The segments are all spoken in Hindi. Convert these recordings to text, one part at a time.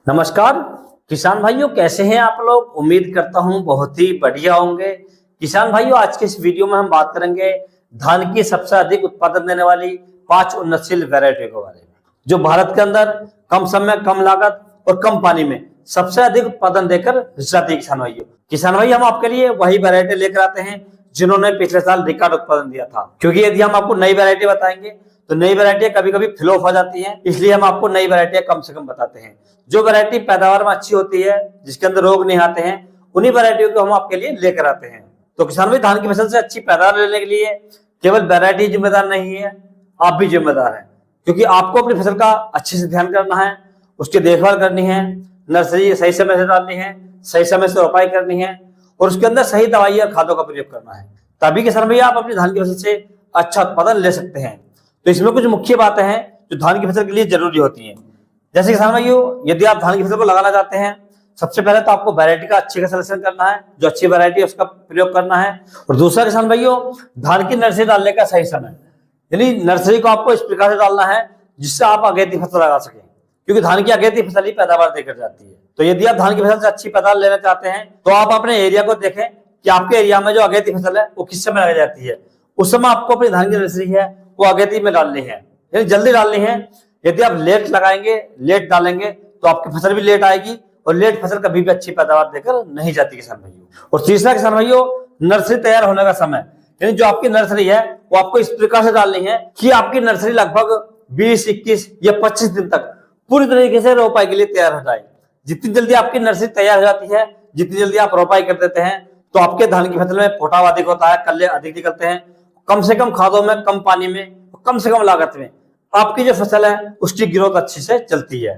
नमस्कार किसान भाइयों, कैसे हैं आप लोग। उम्मीद करता हूं बहुत ही बढ़िया होंगे। किसान भाइयों, आज के इस वीडियो में हम बात करेंगे धान की सबसे अधिक उत्पादन देने वाली 5 उन्नतशील वैरायटी के बारे में, जो भारत के अंदर कम समय, कम लागत और कम पानी में सबसे अधिक उत्पादन देकर जाती है। किसान भाई, हम आपके लिए वही वैरायटी लेकर आते हैं जिन्होंने पिछले साल रिकॉर्ड उत्पादन दिया था, क्योंकि यदि हम आपको नई वैरायटी बताएंगे तो नई वैरायटियां कभी कभी फ्लॉप हो जाती हैं, इसलिए हम आपको नई वैरायटियां कम से कम बताते हैं। जो वैरायटी पैदावार में अच्छी होती है, जिसके अंदर रोग नहीं आते हैं, उन्हीं वैरायटियों को हम आपके लिए लेकर आते हैं। तो किसान भाई, धान की फसल से अच्छी पैदावार लेने के लिए केवल वैरायटी जिम्मेदार नहीं है, आप भी जिम्मेदार हैं, क्योंकि आपको अपनी फसल का अच्छे से ध्यान करना है, उसकी देखभाल करनी है, नर्सरी सही समय से डालनी है, सही समय से रोपाई करनी है और उसके अंदर सही दवाई और खादों का प्रयोग करना है। तभी किसान भैया आप अपनी धान की फसल से अच्छा उत्पादन ले सकते हैं। तो इसमें कुछ मुख्य बातें हैं जो धान की फसल के लिए जरूरी होती हैं। जैसे किसान भाइयों, यदि आप धान की फसल को लगाना चाहते हैं, सबसे पहले तो आपको वैरायटी का अच्छे का सिलेक्शन करना है, जो अच्छी वैरायटी है उसका प्रयोग करना है। और दूसरा किसान भाइयों, धान की नर्सरी डालने का सही समय, यानी नर्सरी को आपको इस प्रकार से डालना है जिससे आप अगेती फसल लगा सकें, क्योंकि धान की अगेती फसल ही पैदावार देकर जाती है। तो यदि आप धान की फसल से अच्छी पैदावार लेना चाहते हैं तो आप अपने एरिया को देखें कि आपके एरिया में जो अगेती फसल है वो किस समय लगाई जाती है। उस समय आपको अपनी धान की नर्सरी है वो अगेती में डालनी है, यानी जल्दी डालनी है। यदि आप लेट लगाएंगे, लेट डालेंगे तो आपकी फसल भी लेट आएगी और लेट फसल कभी भी अच्छी पैदावार देकर नहीं जाती किसान भाइयों। और तीसरा किसान भाइयों, नर्सरी तैयार होने का समय, यानी जो आपकी नर्सरी है वो आपको इस प्रकार से डालनी है कि आपकी नर्सरी लगभग 20, 21 या 25 दिन तक पूरी तरीके से रोपाई के लिए तैयार हो जाए। जितनी जल्दी आपकी नर्सरी तैयार हो जाती है, जितनी जल्दी आप रोपाई कर देते हैं, तो आपके धान की फसल में पोटाव अधिक होता है, कल्ले अधिक निकलते हैं। कम से कम खादों में, कम पानी में, कम से कम लागत में आपकी जो फसल है उसकी ग्रोथ अच्छी से चलती है।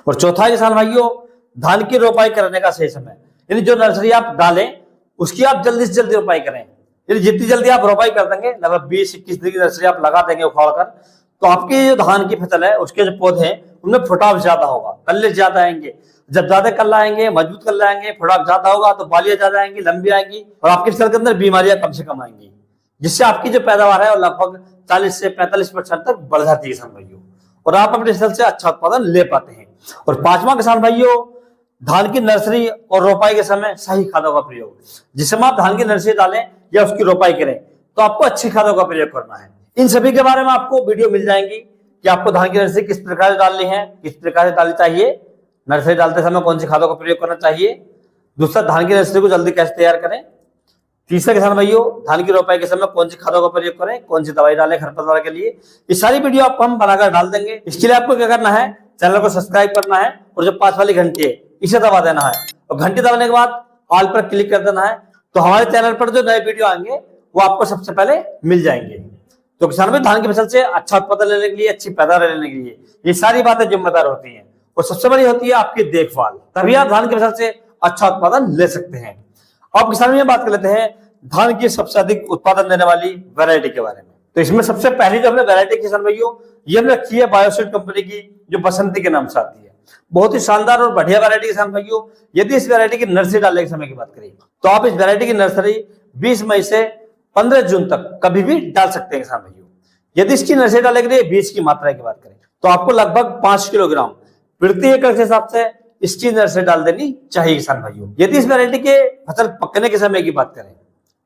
और चौथा किसान भाइयों, धान की रोपाई करने का सही समय, यानी जो नर्सरी आप डालें उसकी आप जल्दी से जल्दी रोपाई करें। यानी जितनी जल्दी आप रोपाई कर देंगे, लगभग 20-21 दिन की नर्सरी आप लगा देंगे उखाड़ कर, तो आपकी जो धान की फसल है उसके जो पौधे हैं उनमें फुटाव ज्यादा होगा, कल्ले ज्यादा आएंगे। जब ज्यादा कल्ला आएंगे, मजबूत कल्ला आएंगे, फुटाव ज्यादा होगा तो बालियां ज्यादा आएंगी, लंबी आएंगी और आपकी फसल के अंदर बीमारियां कम से कम आएंगी, जिससे आपकी जो पैदावार है वो लगभग 40 से 45% तक बढ़ जाती है किसान भाइयों, और आप अपनी फसल से अच्छा उत्पादन ले पाते हैं। और पांचवा किसान भाइयों, धान की नर्सरी और रोपाई के समय सही खादों का प्रयोग। जिस समय आप धान की नर्सरी डालें या उसकी रोपाई करें तो आपको अच्छी खादों का प्रयोग करना है। इन सभी के बारे में आपको वीडियो मिल जाएंगी कि आपको धान की नर्सरी किस प्रकार से डालनी है, किस प्रकार से डालनी चाहिए, नर्सरी डालते समय कौन सी खादों का प्रयोग करना चाहिए। दूसरा, धान की नर्सरी को जल्दी कैसे तैयार करें। तीसरा किसान भाइयों, धान की रोपाई के समय कौन सी खादों का प्रयोग करें, कौन सी दवाई डालें खरपतवार के लिए। ये सारी वीडियो आपको हम बनाकर डाल देंगे। इसके लिए आपको क्या करना है, चैनल को सब्सक्राइब करना है और जो 5 वाली घंटी है इसे दबा देना है, और घंटी दबाने के बाद ऑल पर क्लिक कर देना है, तो हमारे चैनल पर जो नए वीडियो आएंगे वो आपको सबसे पहले मिल जाएंगे। तो किसान भाई, धान की फसल से अच्छा उत्पादन लेने के लिए, अच्छी पैदावार लेने के लिए ये सारी बातें जिम्मेदार होती हैं, और सबसे बड़ी होती है आपकी देखभाल। तभी आप धान की फसल से अच्छा उत्पादन ले सकते हैं। अब किसान में बात कर लेते हैं धान की सबसे अधिक उत्पादन देने वाली वैरायटी के बारे में। तो इसमें सबसे पहली जो हमने वैरायटी किसान भाइयों ये हमने रखी है बायोसीड कंपनी की, जो बसंती के नाम से आती है। बहुत ही शानदार और बढ़िया वैरायटी किसान भाइयों। यदि इस वैरायटी की नर्सरी डालने के समय की बात करें तो आप इस वैरायटी की नर्सरी 20 मई से 15 जून तक कभी भी डाल सकते हैं किसान भाइयों। यदि इसकी नर्सरी डालने के लिए बीज की मात्रा की बात करें तो आपको लगभग 5 किलोग्राम प्रति एकड़ के हिसाब से इसकी नर्सरी डाल देनी चाहिए किसान भाइयों। यदि इस वैरायटी के फसल पकने के समय की बात करें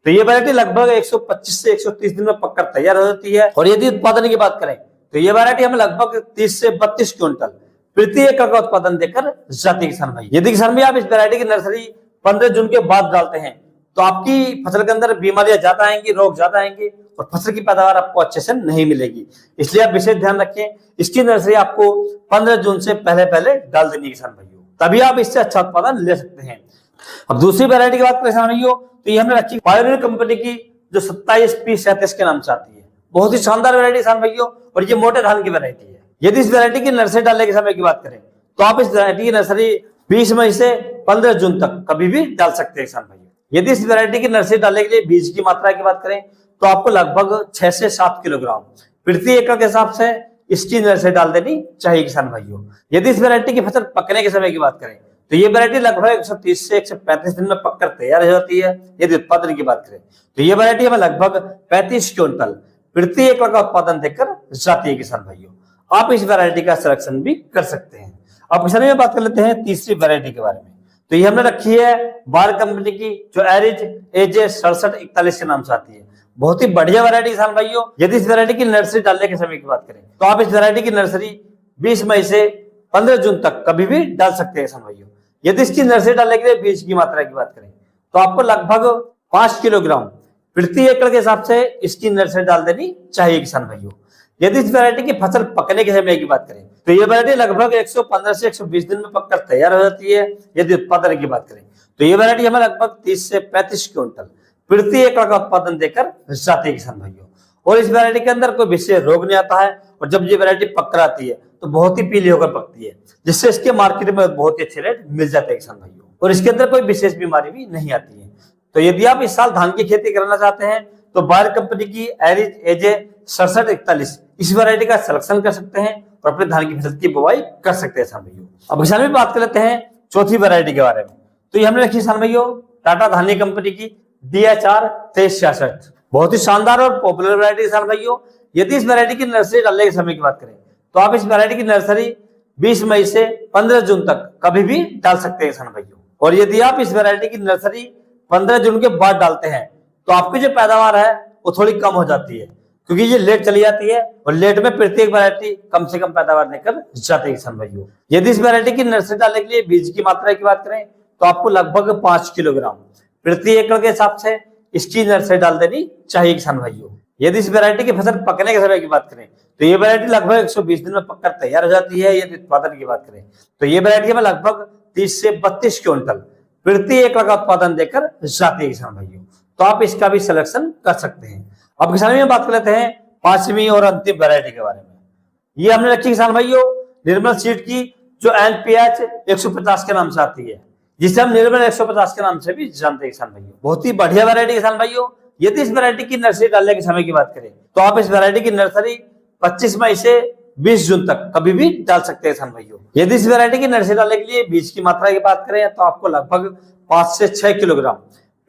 तो ये वैरायटी लगभग 125 से 130 दिन में पककर तैयार हो जाती है। और यदि उत्पादन की बात करें तो ये वैरायटी हमें लगभग 30 से 32 क्विंटल प्रति एकड़ का उत्पादन देकर जाती है किसान भाई। यदि किसान भाई आप इस वैरायटी की नर्सरी 15 जून के बाद डालते हैं तो आपकी फसल के अंदर बीमारियां ज्यादा आएंगी, रोग ज्यादा आएंगे और फसल की पैदावार आपको अच्छे से नहीं मिलेगी। इसलिए आप विशेष ध्यान रखें, इसकी नर्सरी आपको 15 जून से पहले पहले डाल देनी है किसान भाइयों, तभी आप इससे अच्छा उत्पादन ले सकते हैं। अब दूसरी वैरायटी की बात करें किसान भाइयों तो ये हमने रखी पायोनियर कंपनी की, जो 27P37 के नाम से आती है। बहुत ही शानदार वैरायटी किसान भाइयों, और ये मोटे धान की वैरायटी है। यदि इस वैरायटी की नर्सरी डालने के समय की बात करें तो आप इस वैरायटी की नर्सरी 20 मई से 15 जून तक कभी भी डाल सकते हैं किसान भाइयों। यदि इस वैरायटी की नर्सरी डालने के लिए बीज की मात्रा की बात करें तो आपको लगभग 6 से 7 किलोग्राम प्रति एकड़ के हिसाब से इसकी नर्सरी डाल देनी चाहिए किसान भाइयों। यदि इस वैरायटी की फसल पकने के समय की बात करें तो ये वैरायटी लगभग 130 से 135 दिन में पककर तैयार हो जाती है। यदि उत्पादन की बात करें तो ये वैरायटी हमें लगभग 35 क्विंटल प्रति एकड़ का उत्पादन देकर जाती है किसान भाइयों। आप इस वैरायटी का सिलेक्शन भी कर सकते हैं। अब किसान में बात कर लेते हैं तीसरी वैरायटी के बारे में। तो ये हमने रखी है बार कंपनी की, जो एरिज AJ 6741 के नाम से आती है। बहुत ही बढ़िया वैरायटी किसान भाइयों। यदि इस वैरायटी की नर्सरी डालने के समय की बात करें तो आप इस वैरायटी की नर्सरी 20 मई से 15 जून तक कभी भी डाल सकते हैं किसान भाइयों। यदि इसकी नर्सरी डालने के लिए बीज की मात्रा की बात करें तो आपको लगभग 5 किलोग्राम प्रति एकड़ के हिसाब से इसकी नर्सरी डाल देनी चाहिए किसान भाइयों। यदि इस वैरायटी की फसल पकने के समय की बात करें तो ये वैरायटी लगभग 115 से 120 दिन में पककर तैयार हो जाती है। यदि उत्पादन की बात करें तो ये वैरायटी हमें लगभग 30 से 35 क्विंटल प्रति एकड़ का उत्पादन देकर जाती है किसान भाइयों। और इस वैरायटी के अंदर कोई विशेष रोग नहीं आता है, और जब ये वैरायटी पक कर आती है तो बहुत ही पीली होकर पकती है, जिससे इसके मार्केट में बहुत ही अच्छे रेट मिल जाते हैं किसान भाइयों। और इसके अंदर कोई विशेष बीमारी भी नहीं आती है। तो यदि आप इस साल धान की खेती करना चाहते हैं तो बायर कंपनी की एरिज AJ 6741 इस वैरायटी का सिलेक्शन कर सकते हैं और अपने धान की फसल की बुवाई कर सकते हैं किसान भाइयों। अब किसान में बात कर लेते हैं चौथी वैरायटी के बारे में। तो ये हमने रखी किसान भाइयों टाटा धानी कंपनी की DHR 2366। बहुत ही शानदार और पॉपुलर वैरायटी किसान भाइयों। यदि इस वैरायटी की नर्सरी डालने के समय की बात करें तो आप इस वैरायटी की नर्सरी 20 मई से 15 जून तक कभी भी डाल सकते हैं किसान भाइयों। और यदि आप इस वैरायटी की नर्सरी 15 जून के बाद डालते हैं तो आपकी जो पैदावार है वो थोड़ी कम हो जाती है, क्योंकि ये लेट चली जाती है और लेट में प्रत्येक वैरायटी कम से कम पैदावार देकर जाती है किसान भाइयों। यदि इस वैरायटी की नर्सरी डालने के लिए बीज की मात्रा की बात करें तो आपको लगभग 5 किलोग्राम प्रति एकड़ के हिसाब से इसकी नर्सरी डाल देनी चाहिए किसान भाइयों। यदि इस वैरायटी की फसल पकने के समय की बात करें तो ये वैरायटी लगभग 120 दिन में पककर तैयार हो जाती है। यदि उत्पादन की बात करें तो ये वैरायटी में लगभग 30 से 32 क्विंटल प्रति एकड़ का उत्पादन देकर जाती है किसान भाइयों। तो आप इसका भी सिलेक्शन कर सकते हैं। अब किसान में बात कर लेते हैं पांचवी और अंतिम वैरायटी के बारे में। ये हमने रखी किसान भाइयों निर्मल सीड की, जो NPH 150 के नाम से आती है, जिसे हम निर्मल 150 के नाम से भी जानते हैं किसान भाइयों। बहुत ही बढ़िया वैरायटी किसान भाइयों। यदि इस वैरायटी की नर्सरी डालने के समय की बात करें तो आप इस वैरायटी की नर्सरी 25 मई से 20 जून तक कभी भी डाल सकते हैं किसान भाइयों। यदि इस वैरायटी की नर्सरी डालने के लिए बीज की मात्रा की बात करें तो आपको लगभग 5 से 6 किलोग्राम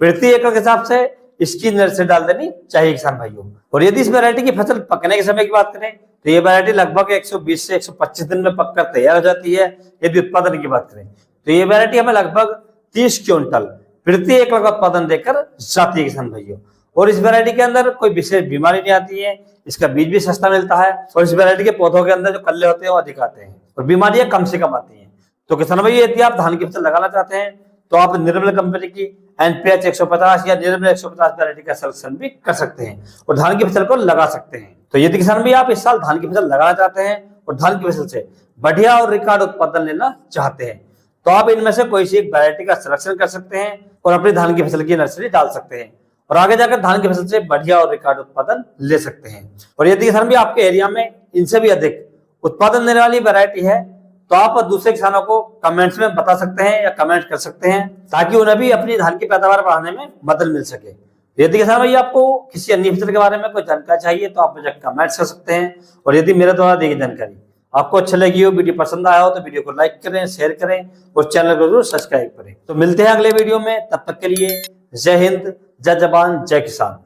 प्रति एकड़ के हिसाब से इसकी नर्सरी डाल देनी चाहिए किसान भाइयों। और यदि इस वैरायटी की फसल पकने के समय की बात करें तो ये वैरायटी लगभग 120 से 125 दिन में पककर तैयार हो जाती है। यदि उत्पादन की बात करें तो ये वैरायटी हमें लगभग 30 क्विंटल प्रति एकड़ का उत्पादन देकर जाती है किसान भाइयों। और इस वैरायटी के अंदर कोई विशेष बीमारी नहीं आती है, इसका बीज भी सस्ता मिलता है, और इस वैरायटी के पौधों के अंदर जो कल्ले होते हैं वो अधिक आते हैं और बीमारियां कम से कम आती हैं। तो किसान भाई यदि आप धान की फसल लगाना चाहते हैं तो आप निर्मल कंपनी की NPH 150 या निर्मल 150 वैरायटी का सिलेक्शन भी कर सकते हैं और धान की फसल को लगा सकते हैं। तो यदि किसान भाई आप इस साल धान की फसल लगाना चाहते हैं और धान की फसल से बढ़िया और रिकॉर्ड उत्पादन लेना चाहते हैं तो आप इनमें से कोई सी एक वैरायटी का सिलेक्शन कर सकते हैं और अपनी धान की फसल की नर्सरी डाल सकते हैं और आगे जाकर धान की फसल से बढ़िया और रिकॉर्ड उत्पादन ले सकते हैं। और यदि किसान भी आपके एरिया में इनसे भी अधिक उत्पादन देने वाली वैरायटी है तो आप दूसरे किसानों को कमेंट्स में बता सकते हैं या कमेंट कर सकते हैं, ताकि उन्हें भी अपनी धान की पैदावार बढ़ाने में मदद मिल सके। यदि किसान भाई आपको किसी अन्य फसल के बारे में कोई जानकारी चाहिए तो आप मुझे कमेंट्स कर सकते हैं। और यदि मेरे द्वारा दी गई जानकारी आपको अच्छा लगी हो, वीडियो पसंद आया हो तो वीडियो को लाइक करें, शेयर करें और चैनल को जरूर सब्सक्राइब करें। तो मिलते हैं अगले वीडियो में, तब तक के लिए जय हिंद, जय जवान, जय किसान।